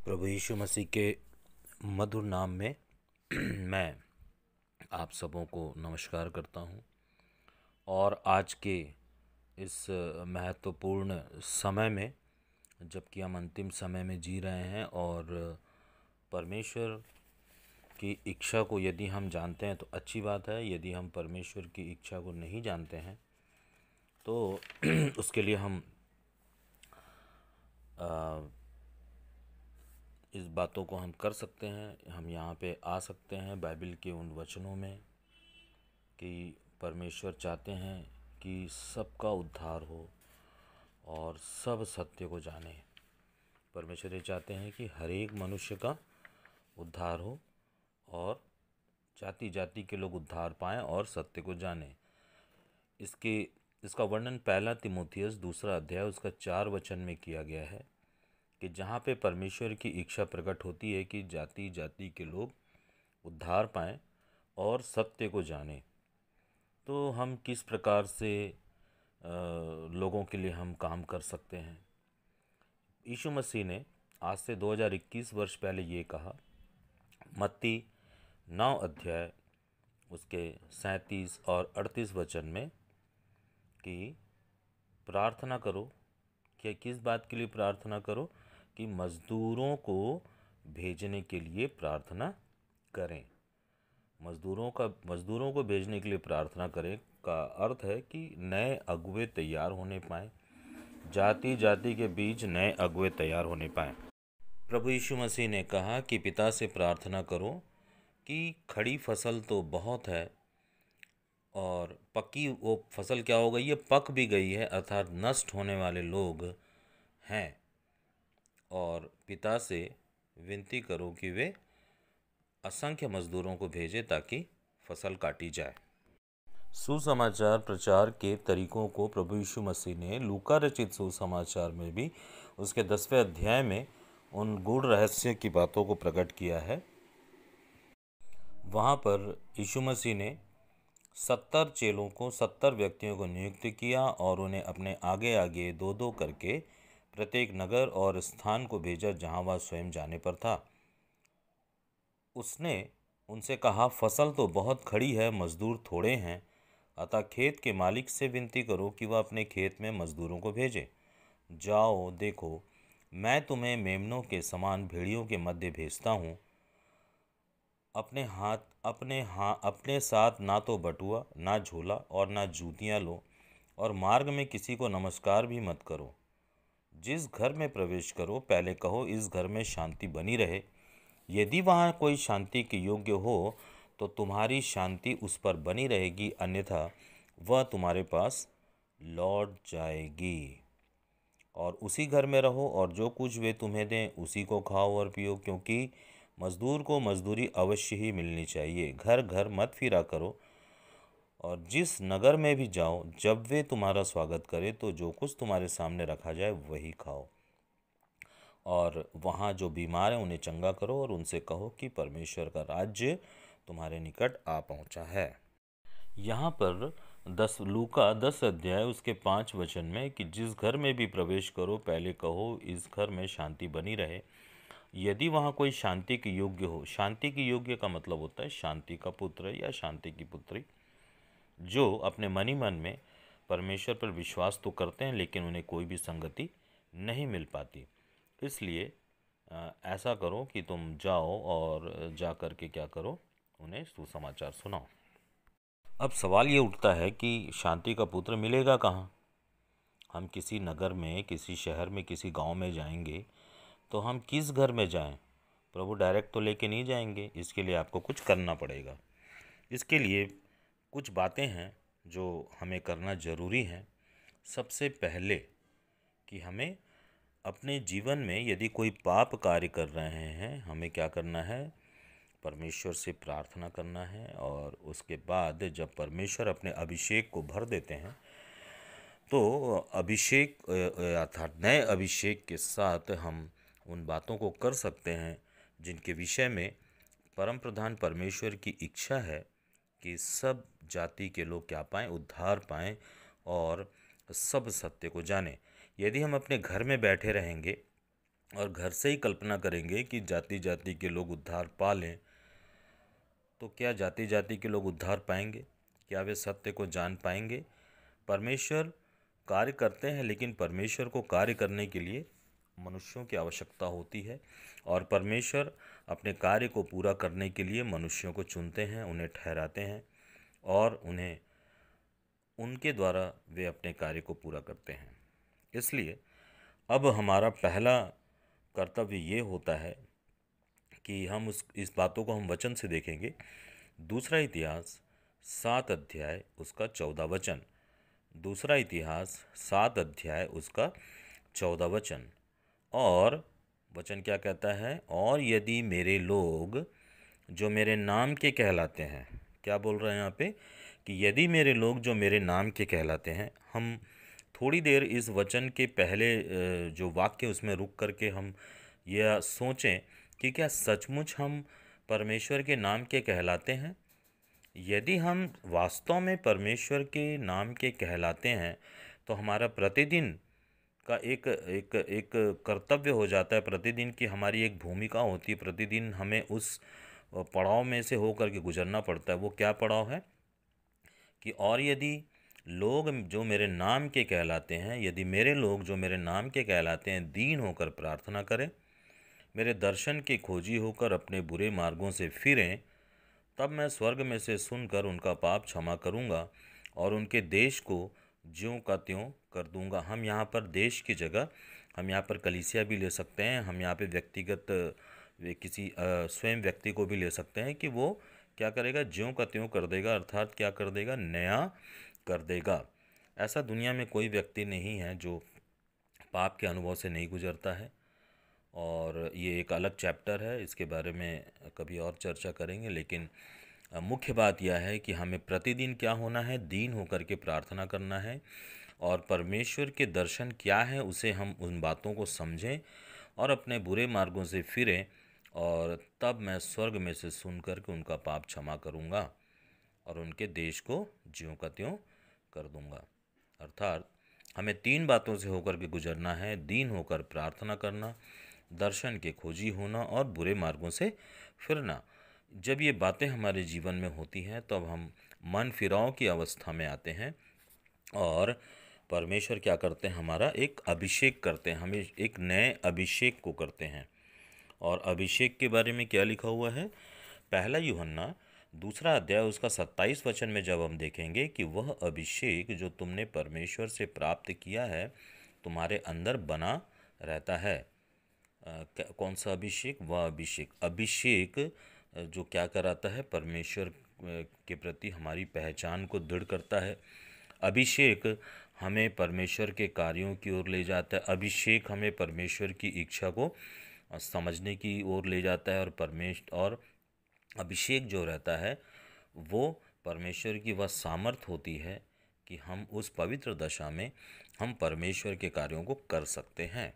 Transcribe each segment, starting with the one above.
प्रभु यीशु मसीह के मधुर नाम में मैं आप सबों को नमस्कार करता हूं। और आज के इस महत्वपूर्ण समय में, जबकि हम अंतिम समय में जी रहे हैं और परमेश्वर की इच्छा को यदि हम जानते हैं तो अच्छी बात है। यदि हम परमेश्वर की इच्छा को नहीं जानते हैं तो उसके लिए हम इस बातों को हम कर सकते हैं। हम यहाँ पे आ सकते हैं बाइबल के उन वचनों में कि परमेश्वर चाहते हैं कि सबका उद्धार हो और सब सत्य को जाने। परमेश्वर ये चाहते हैं कि हर एक मनुष्य का उद्धार हो और जाति जाति के लोग उद्धार पाएं और सत्य को जानें। इसका वर्णन पहला तीमुथियुस 2 अध्याय उसका 4 वचन में किया गया है कि जहाँ पे परमेश्वर की इच्छा प्रकट होती है कि जाति जाति के लोग उद्धार पाएं और सत्य को जानें। तो हम किस प्रकार से लोगों के लिए हम काम कर सकते हैं। यीशु मसीह ने आज से 2021 वर्ष पहले ये कहा, मत्ती 9 अध्याय उसके 37 और 38 वचन में कि प्रार्थना करो। क्या किस बात के लिए प्रार्थना करो? कि मज़दूरों को भेजने के लिए प्रार्थना करें। मज़दूरों को भेजने के लिए प्रार्थना करें का अर्थ है कि नए अगुवे तैयार होने पाएँ, जाति जाति के बीच नए अगुवे तैयार होने पाएँ। प्रभु यीशु मसीह ने कहा कि पिता से प्रार्थना करो कि खड़ी फसल तो बहुत है और पक्की वो फसल क्या हो गई है, पक भी गई है, अर्थात नष्ट होने वाले लोग हैं। और पिता से विनती करो कि वे असंख्य मज़दूरों को भेजे ताकि फसल काटी जाए। सुसमाचार प्रचार के तरीकों को प्रभु यीशु मसीह ने लूका रचित सुसमाचार में भी उसके 10वें अध्याय में उन गूढ़ रहस्य की बातों को प्रकट किया है। वहाँ पर यीशु मसीह ने 70 चेलों को 70 व्यक्तियों को नियुक्त किया और उन्हें अपने आगे आगे दो दो करके प्रत्येक नगर और स्थान को भेजा जहाँ वह स्वयं जाने पर था। उसने उनसे कहा, फसल तो बहुत खड़ी है, मजदूर थोड़े हैं, अतः खेत के मालिक से विनती करो कि वह अपने खेत में मजदूरों को भेजे। जाओ, देखो, मैं तुम्हें मेमनों के समान भेड़ियों के मध्य भेजता हूँ। अपने साथ ना तो बटुआ, ना झोला और ना जूतियाँ लो, और मार्ग में किसी को नमस्कार भी मत करो। जिस घर में प्रवेश करो पहले कहो, इस घर में शांति बनी रहे। यदि वहाँ कोई शांति के योग्य हो तो तुम्हारी शांति उस पर बनी रहेगी, अन्यथा वह तुम्हारे पास लौट जाएगी। और उसी घर में रहो और जो कुछ वे तुम्हें दें उसी को खाओ और पियो, क्योंकि मजदूर को मजदूरी अवश्य ही मिलनी चाहिए। घर घर मत फिरा करो। और जिस नगर में भी जाओ, जब वे तुम्हारा स्वागत करें तो जो कुछ तुम्हारे सामने रखा जाए वही खाओ। और वहाँ जो बीमार हैं उन्हें चंगा करो और उनसे कहो कि परमेश्वर का राज्य तुम्हारे निकट आ पहुँचा है। यहाँ पर लूका 10 अध्याय उसके 5 वचन में कि जिस घर में भी प्रवेश करो पहले कहो, इस घर में शांति बनी रहे। यदि वहाँ कोई शांति के योग्य हो, शांति के योग्य का मतलब होता है शांति का पुत्र या शांति की पुत्री, जो अपने मन ही मन में परमेश्वर पर विश्वास तो करते हैं लेकिन उन्हें कोई भी संगति नहीं मिल पाती। इसलिए ऐसा करो कि तुम जाओ और जा कर के क्या करो, उन्हें सुसमाचार सुनाओ। अब सवाल ये उठता है कि शांति का पुत्र मिलेगा कहाँ? हम किसी नगर में, किसी शहर में, किसी गांव में जाएंगे तो हम किस घर में जाएं? प्रभु डायरेक्ट तो लेके नहीं जाएंगे। इसके लिए आपको कुछ करना पड़ेगा। इसके लिए कुछ बातें हैं जो हमें करना ज़रूरी है। सबसे पहले कि हमें अपने जीवन में यदि कोई पाप कार्य कर रहे हैं, हमें क्या करना है? परमेश्वर से प्रार्थना करना है। और उसके बाद जब परमेश्वर अपने अभिषेक को भर देते हैं तो अभिषेक अर्थात नए अभिषेक के साथ हम उन बातों को कर सकते हैं जिनके विषय में परम प्रधान परमेश्वर की इच्छा है कि सब जाति के लोग क्या पाएँ? उद्धार पाएँ और सब सत्य को जानें। यदि हम अपने घर में बैठे रहेंगे और घर से ही कल्पना करेंगे कि जाति जाति के लोग उद्धार पा लें, तो क्या जाति जाति के लोग उद्धार पाएंगे? क्या वे सत्य को जान पाएंगे? परमेश्वर कार्य करते हैं, लेकिन परमेश्वर को कार्य करने के लिए मनुष्यों की आवश्यकता होती है, और परमेश्वर अपने कार्य को पूरा करने के लिए मनुष्यों को चुनते हैं, उन्हें ठहराते हैं, और उन्हें उनके द्वारा वे अपने कार्य को पूरा करते हैं। इसलिए अब हमारा पहला कर्तव्य ये होता है कि हम इस बातों को हम वचन से देखेंगे। दूसरा इतिहास 7 अध्याय उसका 14 वचन। दूसरा इतिहास 7 अध्याय उसका 14 वचन। और वचन क्या कहता है? और यदि मेरे लोग जो मेरे नाम के कहलाते हैं, क्या बोल रहे हैं यहाँ पे? कि यदि मेरे लोग जो मेरे नाम के कहलाते हैं। हम थोड़ी देर इस वचन के पहले जो वाक्य उसमें रुक करके हम यह सोचें कि क्या सचमुच हम परमेश्वर के नाम के कहलाते हैं? यदि हम वास्तव में परमेश्वर के नाम के कहलाते हैं, तो हमारा प्रतिदिन का एक एक एक कर्तव्य हो जाता है, प्रतिदिन की हमारी एक भूमिका होती है, प्रतिदिन हमें उस पड़ाव में से होकर के गुजरना पड़ता है। वो क्या पड़ाव है? कि और यदि लोग जो मेरे नाम के कहलाते हैं, यदि मेरे लोग जो मेरे नाम के कहलाते हैं दीन होकर प्रार्थना करें, मेरे दर्शन के खोजी होकर अपने बुरे मार्गों से फिरें, तब मैं स्वर्ग में से सुनकर उनका पाप क्षमा करूंगा और उनके देश को ज्यों का त्यों कर दूंगा। हम यहाँ पर देश की जगह हम यहाँ पर कलीसिया भी ले सकते हैं, हम यहाँ पे व्यक्तिगत किसी स्वयं व्यक्ति को भी ले सकते हैं कि वो क्या करेगा? ज्यों का त्यों कर देगा, अर्थात क्या कर देगा? नया कर देगा। ऐसा दुनिया में कोई व्यक्ति नहीं है जो पाप के अनुभव से नहीं गुजरता है, और ये एक अलग चैप्टर है, इसके बारे में कभी और चर्चा करेंगे। लेकिन मुख्य बात यह है कि हमें प्रतिदिन क्या होना है? दीन होकर के प्रार्थना करना है, और परमेश्वर के दर्शन क्या है उसे हम उन बातों को समझें और अपने बुरे मार्गों से फिरें, और तब मैं स्वर्ग में से सुन कर के उनका पाप क्षमा करूँगा और उनके देश को ज्यों का त्यों कर दूँगा। अर्थात हमें 3 बातों से होकर के गुजरना है: दीन होकर प्रार्थना करना, दर्शन के खोजी होना, और बुरे मार्गों से फिरना। जब ये बातें हमारे जीवन में होती हैं, तब हम मन फिराव की अवस्था में आते हैं, और परमेश्वर क्या करते हैं? हमारा एक अभिषेक करते हैं, हमें एक नए अभिषेक को करते हैं। और अभिषेक के बारे में क्या लिखा हुआ है? पहला यूहन्ना 2 अध्याय उसका 27 वचन में जब हम देखेंगे कि वह अभिषेक जो तुमने परमेश्वर से प्राप्त किया है तुम्हारे अंदर बना रहता है। कौन सा अभिषेक? वह अभिषेक जो क्या कराता है? परमेश्वर के प्रति हमारी पहचान को दृढ़ करता है। अभिषेक हमें परमेश्वर के कार्यों की ओर ले जाता है। अभिषेक हमें परमेश्वर की इच्छा को समझने की ओर ले जाता है, और अभिषेक जो रहता है वो परमेश्वर की वह सामर्थ होती है कि हम उस पवित्र दशा में हम परमेश्वर के कार्यों को कर सकते हैं।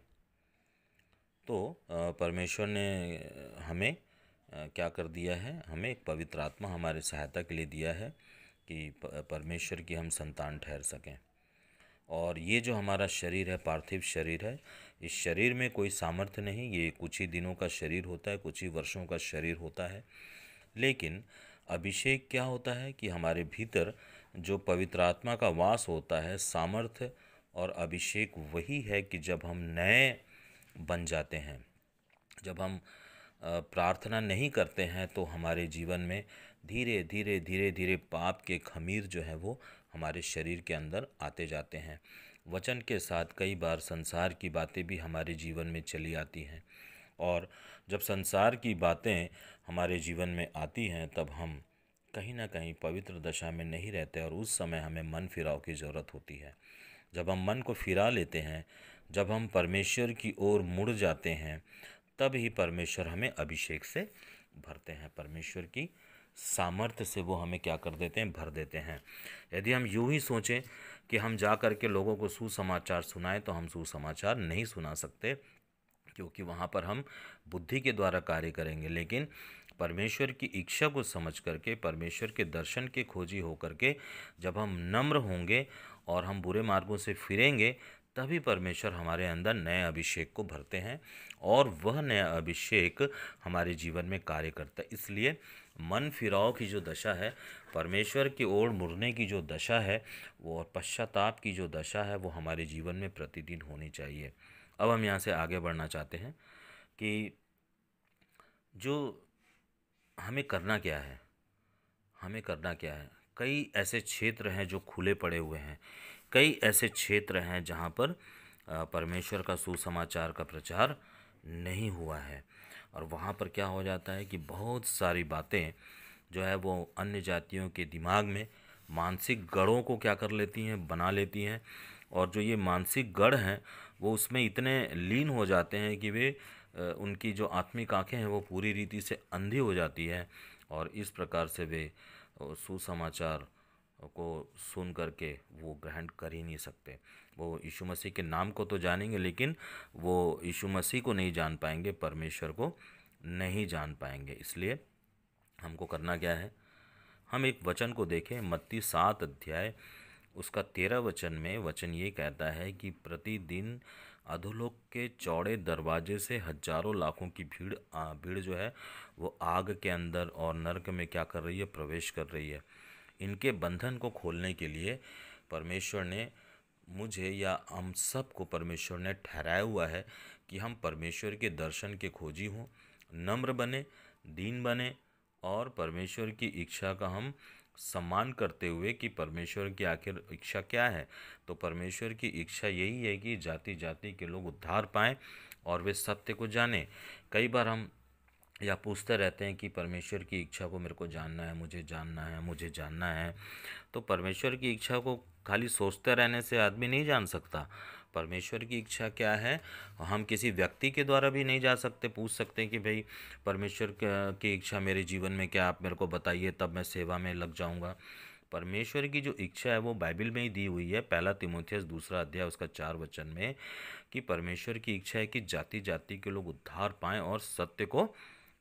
तो परमेश्वर ने हमें क्या कर दिया है? हमें एक पवित्र आत्मा हमारे सहायता के लिए दिया है कि परमेश्वर की हम संतान ठहर सकें। और ये जो हमारा शरीर है, पार्थिव शरीर है, इस शरीर में कोई सामर्थ्य नहीं, ये कुछ ही दिनों का शरीर होता है, कुछ ही वर्षों का शरीर होता है। लेकिन अभिषेक क्या होता है? कि हमारे भीतर जो पवित्र आत्मा का वास होता है, सामर्थ्य और अभिषेक वही है कि जब हम नए बन जाते हैं, जब हम प्रार्थना नहीं करते हैं, तो हमारे जीवन में धीरे धीरे धीरे धीरे पाप के खमीर जो है वो हमारे शरीर के अंदर आते जाते हैं। वचन के साथ कई बार संसार की बातें भी हमारे जीवन में चली आती हैं, और जब संसार की बातें हमारे जीवन में आती हैं, तब हम कहीं ना कहीं पवित्र दशा में नहीं रहते, और उस समय हमें मन फिराव की ज़रूरत होती है। जब हम मन को फिरा लेते हैं, जब हम परमेश्वर की ओर मुड़ जाते हैं, तब ही परमेश्वर हमें अभिषेक से भरते हैं, परमेश्वर की सामर्थ्य से वो हमें क्या कर देते हैं? भर देते हैं। यदि हम यूं ही सोचें कि हम जा कर के लोगों को सुसमाचार सुनाएं, तो हम सुसमाचार नहीं सुना सकते, क्योंकि वहाँ पर हम बुद्धि के द्वारा कार्य करेंगे। लेकिन परमेश्वर की इच्छा को समझ करके, परमेश्वर के दर्शन के खोजी हो करके जब हम नम्र होंगे और हम बुरे मार्गों से फिरेंगे, तभी परमेश्वर हमारे अंदर नए अभिषेक को भरते हैं और वह नया अभिषेक हमारे जीवन में कार्य करता है। इसलिए मन फिराव की जो दशा है, परमेश्वर की ओर मुड़ने की जो दशा है, वो और पश्चाताप की जो दशा है, वो हमारे जीवन में प्रतिदिन होनी चाहिए। अब हम यहाँ से आगे बढ़ना चाहते हैं कि जो हमें करना क्या है, हमें करना क्या है। कई ऐसे क्षेत्र हैं जो खुले पड़े हुए हैं, कई ऐसे क्षेत्र हैं जहाँ पर परमेश्वर का सुसमाचार का प्रचार नहीं हुआ है, और वहाँ पर क्या हो जाता है कि बहुत सारी बातें जो है वो अन्य जातियों के दिमाग में मानसिक गढ़ों को क्या कर लेती हैं, बना लेती हैं। और जो ये मानसिक गढ़ हैं वो उसमें इतने लीन हो जाते हैं कि वे उनकी जो आत्मिक आंखें हैं वो पूरी रीति से अंधी हो जाती है, और इस प्रकार से वे सुसमाचार को सुन करके वो ग्रहण कर ही नहीं सकते। वो यीशु मसीह के नाम को तो जानेंगे, लेकिन वो यीशु मसीह को नहीं जान पाएंगे, परमेश्वर को नहीं जान पाएंगे। इसलिए हमको करना क्या है, हम एक वचन को देखें, मत्ती 7 अध्याय उसका 13 वचन में वचन ये कहता है कि प्रतिदिन अधोलोक के चौड़े दरवाजे से हजारों लाखों की भीड़ जो है वो आग के अंदर और नरक में क्या कर रही है, प्रवेश कर रही है। इनके बंधन को खोलने के लिए परमेश्वर ने मुझे या हम सबको परमेश्वर ने ठहराया हुआ है कि हम परमेश्वर के दर्शन के खोजी हों, नम्र बने, दीन बने, और परमेश्वर की इच्छा का हम सम्मान करते हुए कि परमेश्वर की आखिर इच्छा क्या है। तो परमेश्वर की इच्छा यही है कि जाति जाति के लोग उद्धार पाएं और वे सत्य को जानें। कई बार हम या पूछते रहते हैं कि परमेश्वर की इच्छा को मेरे को जानना है, मुझे जानना है, मुझे जानना है। तो परमेश्वर की इच्छा को खाली सोचते रहने से आदमी नहीं जान सकता। परमेश्वर की इच्छा क्या है, हम किसी व्यक्ति के द्वारा भी नहीं जा सकते, पूछ सकते हैं कि भाई परमेश्वर की इच्छा मेरे जीवन में क्या, आप मेरे को बताइए, तब मैं सेवा में लग जाऊंगा। परमेश्वर की जो इच्छा है वो बाइबल में ही दी हुई है, 1 तीमुथियुस 2 अध्याय उसका 4 वचन में, कि परमेश्वर की इच्छा है कि जाति जाति के लोग उद्धार पाएं और सत्य को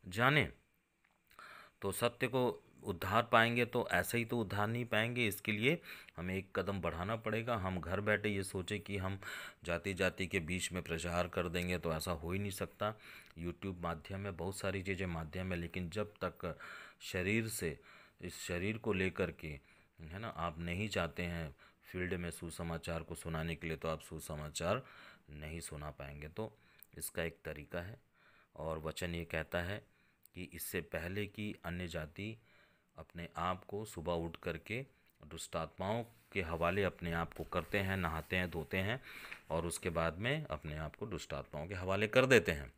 जानें। तो सत्य को उद्धार पाएंगे तो ऐसे ही तो उद्धार नहीं पाएंगे। इसके लिए हमें एक कदम बढ़ाना पड़ेगा। हम घर बैठे ये सोचे कि हम जाति जाति के बीच में प्रचार कर देंगे, तो ऐसा हो ही नहीं सकता। यूट्यूब माध्यम है, बहुत सारी चीज़ें माध्यम है, लेकिन जब तक शरीर से, इस शरीर को लेकर के, है ना, आप नहीं चाहते हैं फील्ड में सुसमाचार को सुनाने के लिए, तो आप सुसमाचार नहीं सुना पाएंगे। तो इसका एक तरीका है, और वचन ये कहता है कि इससे पहले कि अन्य जाति अपने आप को सुबह उठ करके दुष्ट आत्माओं के हवाले अपने आप को करते हैं, नहाते हैं, धोते हैं, और उसके बाद में अपने आप को दुष्ट आत्माओं के हवाले कर देते हैं।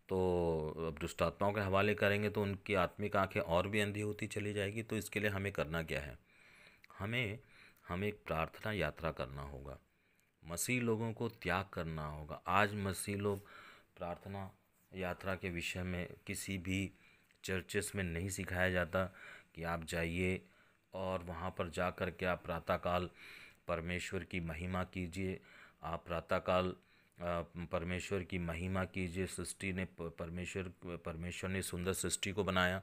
तो अब दुष्ट आत्माओं के हवाले करेंगे तो उनकी आत्मिक आंखें और भी अंधी होती चली जाएगी। तो इसके लिए हमें करना क्या है, हमें एक प्रार्थना यात्रा करना होगा, मसीह लोगों को त्याग करना होगा। आज मसीह लोग प्रार्थना यात्रा के विषय में किसी भी चर्चेस में नहीं सिखाया जाता कि आप जाइए और वहाँ पर जा कर के आप प्रातःकाल परमेश्वर की महिमा कीजिए। आप प्रातःकाल परमेश्वर की महिमा कीजिए। सृष्टि ने परमेश्वर ने सुंदर सृष्टि को बनाया,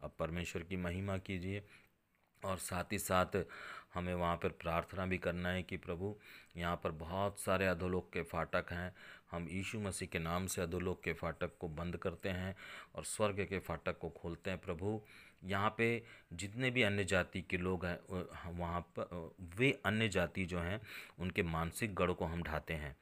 अब परमेश्वर की महिमा कीजिए। और साथ ही साथ हमें वहाँ पर प्रार्थना भी करना है कि प्रभु, यहाँ पर बहुत सारे अधोलोक के फाटक हैं, हम यीशु मसीह के नाम से अधोलोक के फाटक को बंद करते हैं और स्वर्ग के फाटक को खोलते हैं। प्रभु, यहाँ पे जितने भी अन्य जाति के लोग हैं, वहाँ पर वे अन्य जाति जो हैं उनके मानसिक गढ़ को हम ढाते हैं,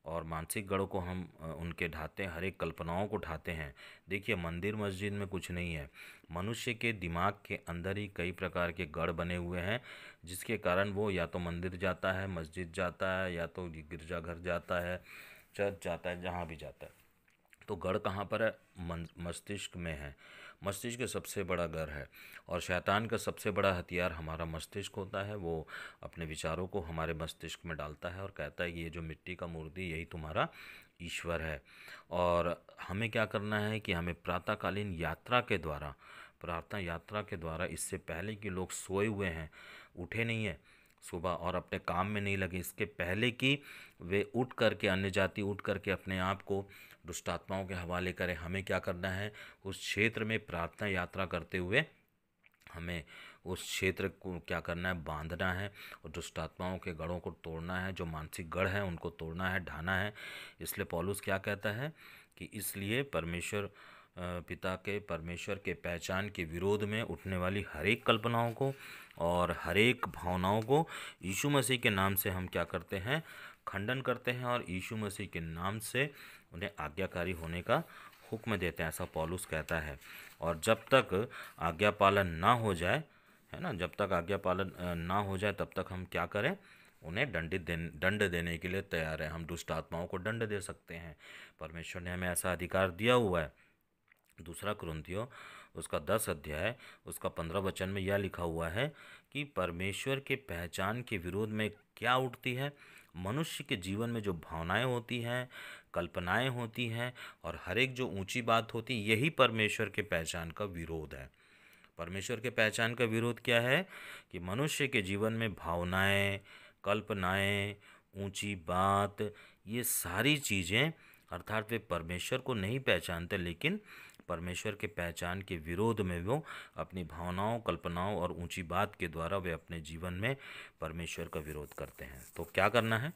और मानसिक गढ़ को हम उनके ढाते हैं, हर एक कल्पनाओं को ढाते हैं। देखिए, मंदिर मस्जिद में कुछ नहीं है, मनुष्य के दिमाग के अंदर ही कई प्रकार के गढ़ बने हुए हैं, जिसके कारण वो या तो मंदिर जाता है, मस्जिद जाता है, या तो गिरजाघर जाता है, चर्च जाता है, जहाँ भी जाता है। तो गढ़ कहाँ पर है? मस्तिष्क में है। मस्तिष्क सबसे बड़ा घर है, और शैतान का सबसे बड़ा हथियार हमारा मस्तिष्क होता है। वो अपने विचारों को हमारे मस्तिष्क में डालता है और कहता है कि ये जो मिट्टी का मूर्ति, यही तुम्हारा ईश्वर है। और हमें क्या करना है कि हमें प्रातःकालीन यात्रा के द्वारा, प्रार्थना यात्रा के द्वारा, इससे पहले कि लोग सोए हुए हैं, उठे नहीं हैं सुबह और अपने काम में नहीं लगे, इसके पहले कि वे उठ करके, अन्य जाति उठ करके अपने आप को दुष्ट आत्माओं के हवाले करें, हमें क्या करना है, उस क्षेत्र में प्रार्थना यात्रा करते हुए हमें उस क्षेत्र को क्या करना है, बांधना है और दुष्ट आत्माओं के गढ़ों को तोड़ना है, जो मानसिक गढ़ है उनको तोड़ना है, ढाना है। इसलिए पौलुस क्या कहता है कि इसलिए परमेश्वर के पहचान के विरोध में उठने वाली हर एक कल्पनाओं को और हर एक भावनाओं को यीशु मसीह के नाम से हम क्या करते हैं, खंडन करते हैं और यीशु मसीह के नाम से उन्हें आज्ञाकारी होने का हुक्म देते हैं, ऐसा पौलुस कहता है। और जब तक आज्ञा पालन ना हो जाए, है ना, जब तक आज्ञा पालन ना हो जाए तब तक हम क्या करें, उन्हें दंड देने के लिए तैयार है। हम दुष्ट आत्माओं को दंड दे सकते हैं, परमेश्वर ने हमें ऐसा अधिकार दिया हुआ है। दूसरा कुरिन्थियों उसका 10 अध्याय उसका 15 वचन में यह लिखा हुआ है कि परमेश्वर के पहचान के विरोध में क्या उठती है, मनुष्य के जीवन में जो भावनाएं होती हैं, कल्पनाएं होती हैं और हर एक जो ऊंची बात होती है, यही परमेश्वर के पहचान का विरोध है। परमेश्वर के पहचान का विरोध क्या है कि मनुष्य के जीवन में भावनाएं, कल्पनाएं, ऊंची बात, ये सारी चीज़ें अर्थात वे परमेश्वर को नहीं पहचानते, लेकिन परमेश्वर के पहचान के विरोध में वो अपनी भावनाओं, कल्पनाओं और ऊंची बात के द्वारा वे अपने जीवन में परमेश्वर का विरोध करते हैं। तो क्या करना है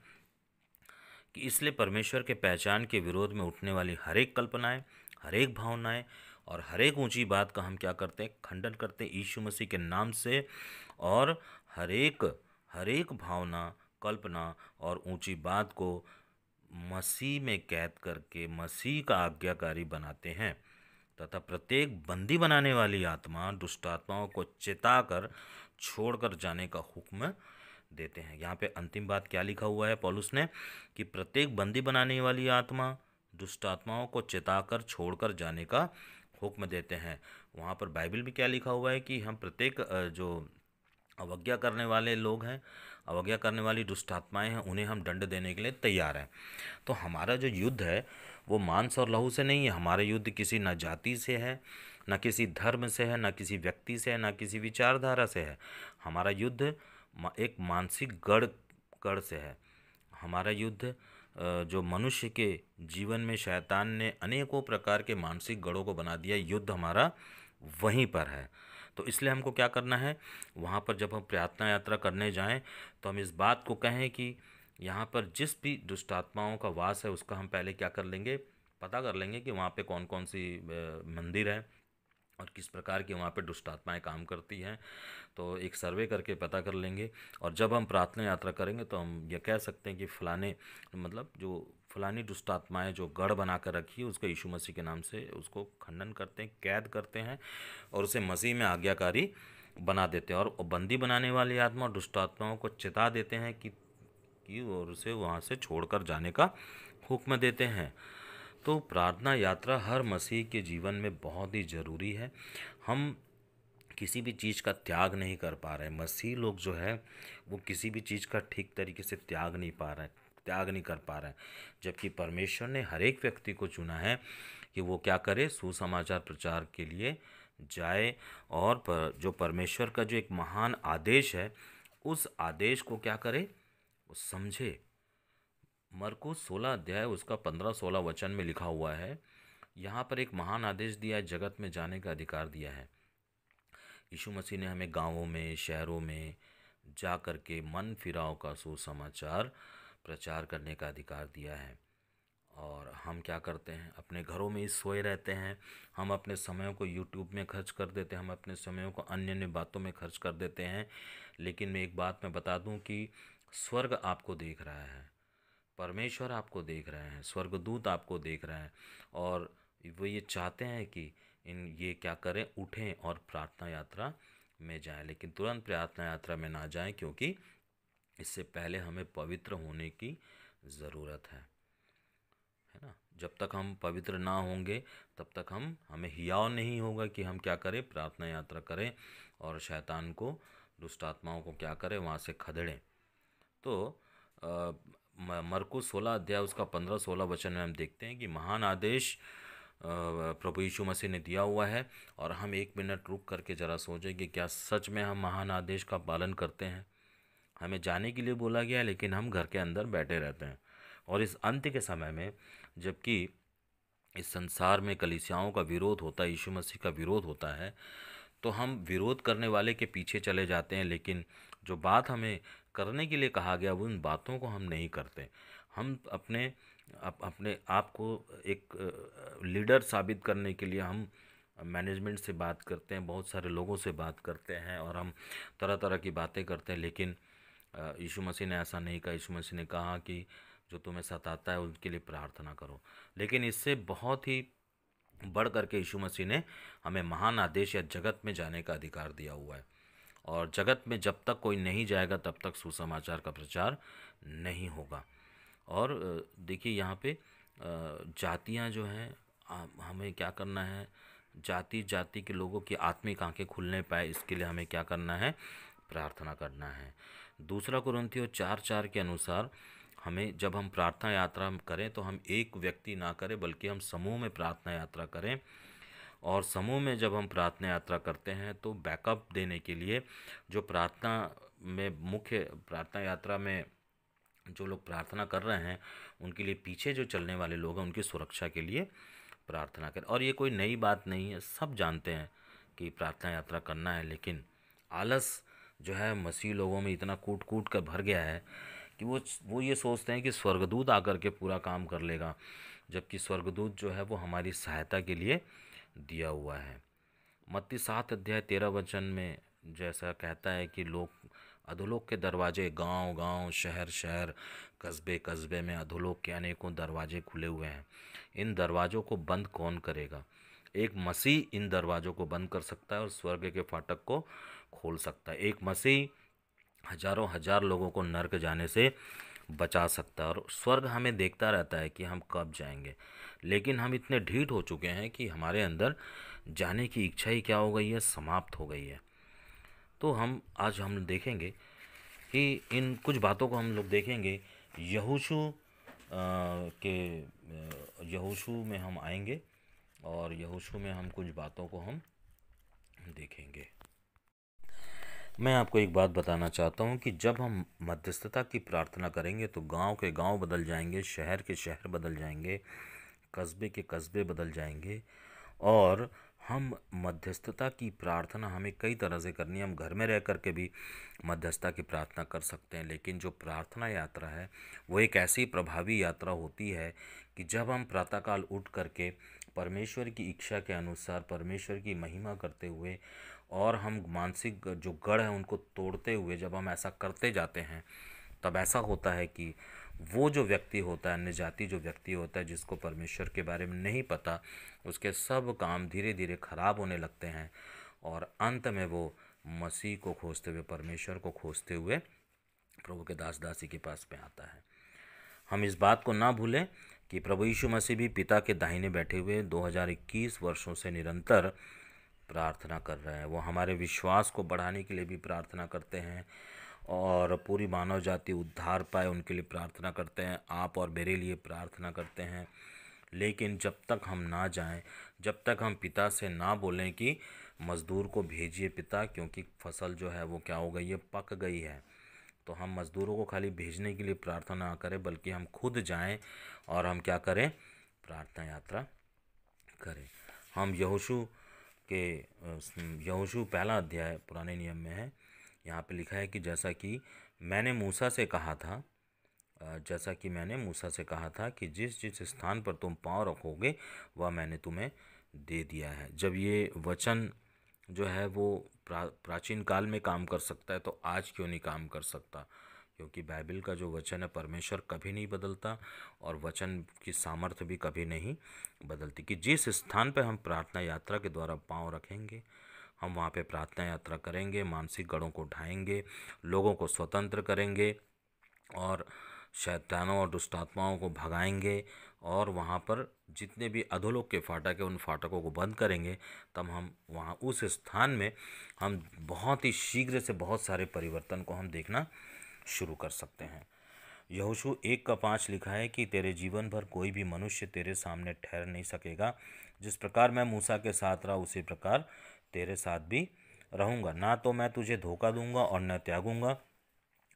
कि इसलिए परमेश्वर के पहचान के विरोध में उठने वाली हर एक कल्पनाएं, हर एक भावनाएं और हर एक ऊंची बात का हम क्या करते हैं, खंडन करते हैं यीशु मसीह के नाम से। और हर एक भावना, कल्पना और ऊंची बात को मसीह में कैद करके मसीह का आज्ञाकारी बनाते हैं तथा प्रत्येक बंदी बनाने वाली आत्मा दुष्ट आत्माओं को चिताकर छोड़कर जाने का हुक्म देते हैं। यहाँ पे अंतिम बात क्या लिखा हुआ है पौलुस ने कि प्रत्येक बंदी बनाने वाली आत्मा दुष्ट आत्माओं को चिताकर छोड़कर जाने का हुक्म देते हैं। वहाँ पर बाइबल में क्या लिखा हुआ है कि हम प्रत्येक जो अवज्ञा करने वाले लोग हैं, अवज्ञा करने वाली दुष्ट आत्माएं हैं, उन्हें हम दंड देने के लिए तैयार हैं। तो हमारा जो युद्ध है वो मांस और लहू से नहीं है। हमारा युद्ध किसी न जाति से है, न किसी धर्म से है, न किसी व्यक्ति से है, न किसी विचारधारा से है। हमारा युद्ध एक मानसिक गढ़ से है। हमारा युद्ध जो मनुष्य के जीवन में शैतान ने अनेकों प्रकार के मानसिक गढ़ों को बना दिया, युद्ध हमारा वहीं पर है। तो इसलिए हमको क्या करना है, वहाँ पर जब हम प्रार्थना यात्रा करने जाएं तो हम इस बात को कहें कि यहाँ पर जिस भी दुष्ट आत्माओं का वास है उसका हम पहले क्या कर लेंगे, पता कर लेंगे कि वहाँ पे कौन कौन सी मंदिर है और किस प्रकार की वहाँ पे दुष्ट आत्माएं काम करती हैं। तो एक सर्वे करके पता कर लेंगे और जब हम प्रार्थना यात्रा करेंगे तो हम ये कह सकते हैं कि फलानी दुष्ट आत्माएं जो गढ़ बना कर रखी है उसको यीशु मसीह के नाम से उसको खंडन करते हैं, कैद करते हैं और उसे मसीह में आज्ञाकारी बना देते हैं और बंदी बनाने वाली आत्मा और दुष्ट आत्माओं को चिता देते हैं कि और उसे वहाँ से छोड़कर जाने का हुक्म देते हैं। तो प्रार्थना यात्रा हर मसीह के जीवन में बहुत ही ज़रूरी है। हम किसी भी चीज़ का त्याग नहीं कर पा रहे हैं। मसीह लोग जो है वो किसी भी चीज़ का ठीक तरीके से त्याग नहीं कर पा रहे हैं, जबकि परमेश्वर ने हर एक व्यक्ति को चुना है कि वो क्या करे, सुसमाचार प्रचार के लिए जाए और जो परमेश्वर का जो एक महान आदेश है उस आदेश को क्या करे, वो समझे। मरकुस 16 अध्याय उसका 15-16 वचन में लिखा हुआ है, यहाँ पर एक महान आदेश दिया है, जगत में जाने का अधिकार दिया है। यीशु मसीह ने हमें गांवों में, शहरों में जा कर के मन फिराव का सुसमाचार प्रचार करने का अधिकार दिया है। और हम क्या करते हैं, अपने घरों में ही सोए रहते हैं। हम अपने समय को यूट्यूब में खर्च कर देते हैं, हम अपने समय को अन्य अन्य बातों में खर्च कर देते हैं। लेकिन मैं एक बात मैं बता दूं कि स्वर्ग आपको देख रहा है, परमेश्वर आपको देख रहे हैं, स्वर्गदूत आपको देख रहे हैं और वो ये चाहते हैं कि ये क्या करें, उठें और प्रार्थना यात्रा में जाएं। लेकिन तुरंत प्रार्थना यात्रा में ना जाएं, क्योंकि इससे पहले हमें पवित्र होने की ज़रूरत है ना। जब तक हम पवित्र ना होंगे तब तक हमें हियाव नहीं होगा कि हम क्या करें, प्रार्थना यात्रा करें और शैतान को, दुष्ट आत्माओं को क्या करें, वहाँ से खदेड़ें। तो मरकुस 16 अध्याय उसका 15-16 वचन में हम देखते हैं कि महान आदेश प्रभु यीशु मसीह ने दिया हुआ है। और हम एक मिनट रुक करके ज़रा सोचें कि क्या सच में हम महान आदेश का पालन करते हैं। हमें जाने के लिए बोला गया है लेकिन हम घर के अंदर बैठे रहते हैं। और इस अंत्य के समय में, जबकि इस संसार में कलीसियाओं का विरोध होता है, यीशु मसीह का विरोध होता है, तो हम विरोध करने वाले के पीछे चले जाते हैं, लेकिन जो बात हमें करने के लिए कहा गया वो उन बातों को हम नहीं करते। हम अपने आप को एक लीडर साबित करने के लिए हम मैनेजमेंट से बात करते हैं, बहुत सारे लोगों से बात करते हैं और हम तरह तरह की बातें करते हैं, लेकिन यीशु मसीह ने ऐसा नहीं कहा। यीशु मसीह ने कहा कि जो तुम्हें सताता है उनके लिए प्रार्थना करो। लेकिन इससे बहुत ही बढ़ करके यीशु मसीह ने हमें महान आदेश या जगत में जाने का अधिकार दिया हुआ है, और जगत में जब तक कोई नहीं जाएगा तब तक सुसमाचार का प्रचार नहीं होगा। और देखिए यहाँ पे जातियाँ जो हैं, हमें क्या करना है, जाति जाति के लोगों की आत्मिक आंखें खुलने पाए, इसके लिए हमें क्या करना है, प्रार्थना करना है। दूसरा कुरिन्थियों 4:4 के अनुसार हमें जब हम प्रार्थना यात्रा करें तो हम एक व्यक्ति ना करें बल्कि हम समूह में प्रार्थना यात्रा करें। और समूह में जब हम प्रार्थना यात्रा करते हैं तो बैकअप देने के लिए जो प्रार्थना में मुख्य प्रार्थना यात्रा में जो लोग प्रार्थना कर रहे हैं उनके लिए पीछे जो चलने वाले लोग हैं उनकी सुरक्षा के लिए प्रार्थना करें। और ये कोई नई बात नहीं है, सब जानते हैं कि प्रार्थना यात्रा करना है, लेकिन आलस जो है मसीह लोगों में इतना कूट कूट कर भर गया है कि वो ये सोचते हैं कि स्वर्गदूत आकर के पूरा काम कर लेगा, जबकि स्वर्गदूत जो है वो हमारी सहायता के लिए दिया हुआ है। मत्ती 7:13 में जैसा कहता है कि लोग अधोलोक के दरवाजे, गांव गांव, शहर शहर, कस्बे कस्बे में अधोलोक के अनेकों दरवाजे खुले हुए हैं। इन दरवाज़ों को बंद कौन करेगा? एक मसीह इन दरवाज़ों को बंद कर सकता है और स्वर्ग के फाटक को खोल सकता है। एक मसीह हजारों हजार लोगों को नर्क जाने से बचा सकता है, और स्वर्ग हमें देखता रहता है कि हम कब जाएंगे। लेकिन हम इतने ढीठ हो चुके हैं कि हमारे अंदर जाने की इच्छा ही क्या हो गई है, समाप्त हो गई है। तो हम देखेंगे कि इन कुछ बातों को हम लोग देखेंगे। यहोशू यहोशू में हम आएंगे और यहोशू में हम कुछ बातों को हम देखेंगे। मैं आपको एक बात बताना चाहता हूँ कि जब हम मध्यस्थता की प्रार्थना करेंगे तो गांव के गांव बदल जाएंगे, शहर के शहर बदल जाएंगे, कस्बे के कस्बे बदल जाएंगे। और हम मध्यस्थता की प्रार्थना हमें कई तरह से करनी है। हम घर में रह कर के भी मध्यस्थता की प्रार्थना कर सकते हैं, लेकिन जो प्रार्थना यात्रा है वो एक ऐसी प्रभावी यात्रा होती है कि जब हम प्रातःकाल उठ करके परमेश्वर की इच्छा के अनुसार परमेश्वर की महिमा करते हुए और हम मानसिक जो गढ़ है उनको तोड़ते हुए जब हम ऐसा करते जाते हैं, तब ऐसा होता है कि वो जो व्यक्ति होता है, अन्य जाति जो व्यक्ति होता है जिसको परमेश्वर के बारे में नहीं पता, उसके सब काम धीरे धीरे खराब होने लगते हैं और अंत में वो मसीह को खोजते हुए, परमेश्वर को खोजते हुए प्रभु के दास दासी के पास में आता है। हम इस बात को ना भूलें कि प्रभु यीशु मसीह भी पिता के दाहिने बैठे हुए 2021 वर्षों से निरंतर प्रार्थना कर रहे हैं। वो हमारे विश्वास को बढ़ाने के लिए भी प्रार्थना करते हैं और पूरी मानव जाति उद्धार पाए उनके लिए प्रार्थना करते हैं। आप और मेरे लिए प्रार्थना करते हैं। लेकिन जब तक हम ना जाएं, जब तक हम पिता से ना बोलें कि मज़दूर को भेजिए पिता, क्योंकि फसल जो है वो क्या हो गई है, पक गई है, तो हम मज़दूरों को खाली भेजने के लिए प्रार्थना ना करें बल्कि हम खुद जाएं और हम क्या करें, प्रार्थना यात्रा करें। हम यहोशू पहला अध्याय पुराने नियम में है। यहाँ पे लिखा है कि जैसा कि मैंने मूसा से कहा था, कि जिस जिस स्थान पर तुम पाँव रखोगे वह मैंने तुम्हें दे दिया है। जब ये वचन जो है वो प्राचीन काल में काम कर सकता है तो आज क्यों नहीं काम कर सकता? क्योंकि बाइबल का जो वचन है, परमेश्वर कभी नहीं बदलता और वचन की सामर्थ्य भी कभी नहीं बदलती। कि जिस स्थान पर हम प्रार्थना यात्रा के द्वारा पाँव रखेंगे, हम वहाँ पे प्रार्थना यात्रा करेंगे, मानसिक गढ़ों को ढाएंगे, लोगों को स्वतंत्र करेंगे और शैतानों और दुष्टात्माओं को भगाएंगे और वहाँ पर जितने भी अधोलोक के फाटक है उन फाटकों को बंद करेंगे। तब हम वहाँ उस स्थान में हम बहुत ही शीघ्र से बहुत सारे परिवर्तन को हम देखना शुरू कर सकते हैं। यहोशू 1:5 लिखा है कि तेरे जीवन भर कोई भी मनुष्य तेरे सामने ठहर नहीं सकेगा। जिस प्रकार मैं मूसा के साथ रहा उसी प्रकार तेरे साथ भी रहूँगा। ना तो मैं तुझे धोखा दूंगा और न त्यागूंगा।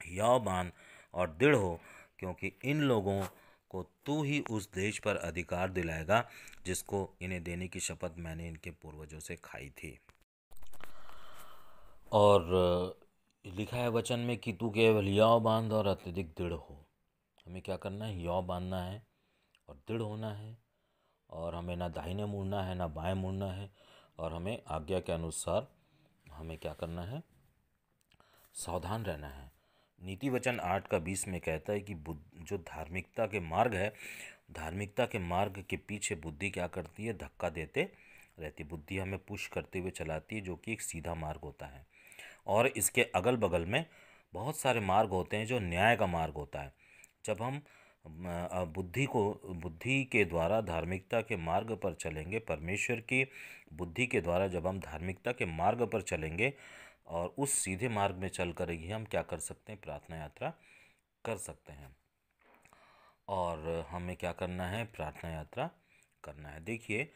हियाव मान और दृढ़ हो, क्योंकि इन लोगों को तू ही उस देश पर अधिकार दिलाएगा जिसको इन्हें देने की शपथ मैंने इनके पूर्वजों से खाई थी। और लिखा है वचन में कि तू केवल याव बांध और अत्यधिक दृढ़ हो। हमें क्या करना है? याव बांधना है और दृढ़ होना है, और हमें ना दाहिने मुड़ना है ना बाएं मुड़ना है, और हमें आज्ञा के अनुसार हमें क्या करना है? सावधान रहना है। नीति वचन 8:20 में कहता है कि जो धार्मिकता के मार्ग है, धार्मिकता के मार्ग के पीछे बुद्धि क्या करती है? धक्का देते रहती। बुद्धि हमें पुश करते हुए चलाती है, जो कि एक सीधा मार्ग होता है। और इसके अगल बगल में बहुत सारे मार्ग होते हैं जो न्याय का मार्ग होता है। जब हम बुद्धि के द्वारा धार्मिकता के मार्ग पर चलेंगे, परमेश्वर की बुद्धि के द्वारा जब हम धार्मिकता के मार्ग पर चलेंगे और उस सीधे मार्ग में चल कर ही हम क्या कर सकते हैं? प्रार्थना यात्रा कर सकते हैं। और हमें क्या करना है? प्रार्थना यात्रा करना है। देखिए,